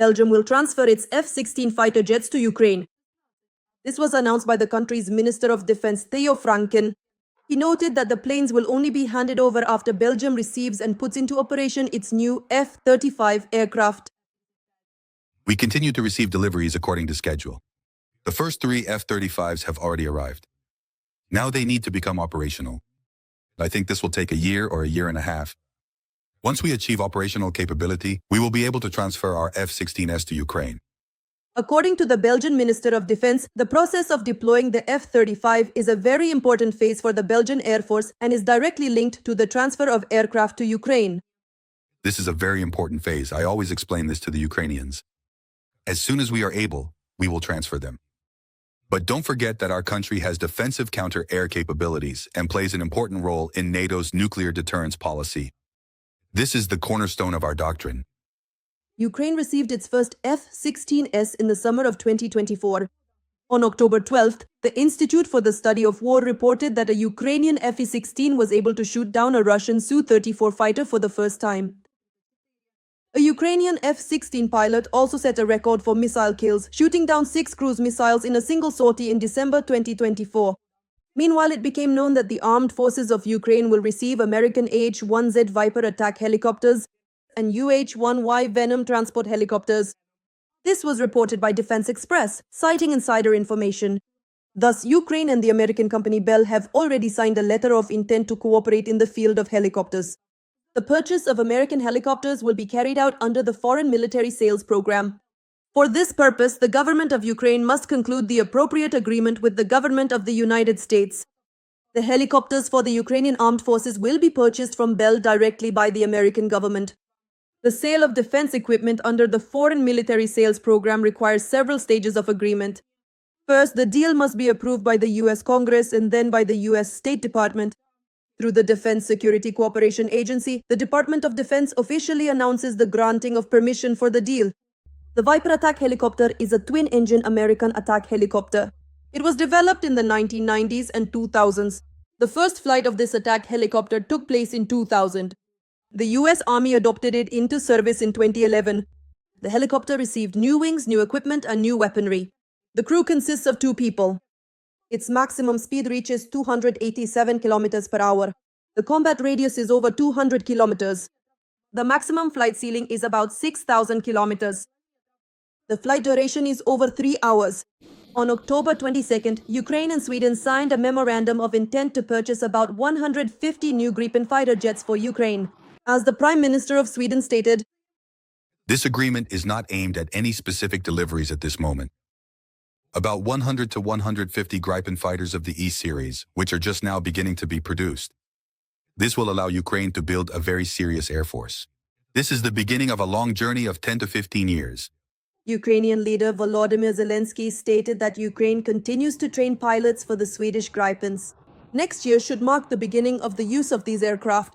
Belgium will transfer its F-16 fighter jets to Ukraine. This was announced by the country's Minister of Defense, Theo Franken. He noted that the planes will only be handed over after Belgium receives and puts into operation its new F-35 aircraft. We continue to receive deliveries according to schedule. The first 3 F-35s have already arrived. Now they need to become operational. I think this will take a year or a year and a half. Once we achieve operational capability, we will be able to transfer our F-16s to Ukraine. According to the Belgian Minister of Defense, the process of deploying the F-35 is a very important phase for the Belgian Air Force and is directly linked to the transfer of aircraft to Ukraine. This is a very important phase. I always explain this to the Ukrainians. As soon as we are able, we will transfer them. But don't forget that our country has defensive counter-air capabilities and plays an important role in NATO's nuclear deterrence policy. This is the cornerstone of our doctrine. Ukraine received its first F-16s in the summer of 2024. On October 12th, the Institute for the Study of War reported that a Ukrainian F-16 was able to shoot down a Russian Su-34 fighter for the first time. A Ukrainian F-16 pilot also set a record for missile kills, shooting down 6 cruise missiles in a single sortie in December 2024. Meanwhile, it became known that the armed forces of Ukraine will receive American AH-1Z Viper attack helicopters and UH-1Y Venom transport helicopters. This was reported by Defense Express, citing insider information. Thus, Ukraine and the American company Bell have already signed a letter of intent to cooperate in the field of helicopters. The purchase of American helicopters will be carried out under the Foreign Military Sales Program. For this purpose, the government of Ukraine must conclude the appropriate agreement with the government of the United States. The helicopters for the Ukrainian armed forces will be purchased from Bell directly by the American government. The sale of defense equipment under the Foreign Military Sales Program requires several stages of agreement. First, the deal must be approved by the U.S. Congress and then by the U.S. State Department. Through the Defense Security Cooperation Agency, the Department of Defense officially announces the granting of permission for the deal. The Viper attack helicopter is a twin-engine American attack helicopter. It was developed in the 1990s and 2000s. The first flight of this attack helicopter took place in 2000. The U.S. Army adopted it into service in 2011. The helicopter received new wings, new equipment, and new weaponry. The crew consists of 2 people. Its maximum speed reaches 287 kilometers per hour. The combat radius is over 200 kilometers. The maximum flight ceiling is about 6,000 kilometers. The flight duration is over 3 hours. On October 22nd, Ukraine and Sweden signed a memorandum of intent to purchase about 150 new Gripen fighter jets for Ukraine. As the Prime Minister of Sweden stated, this agreement is not aimed at any specific deliveries at this moment. About 100 to 150 Gripen fighters of the E-series, which are just now beginning to be produced. This will allow Ukraine to build a very serious air force. This is the beginning of a long journey of 10 to 15 years. Ukrainian leader Volodymyr Zelensky stated that Ukraine continues to train pilots for the Swedish Gripens. Next year should mark the beginning of the use of these aircraft.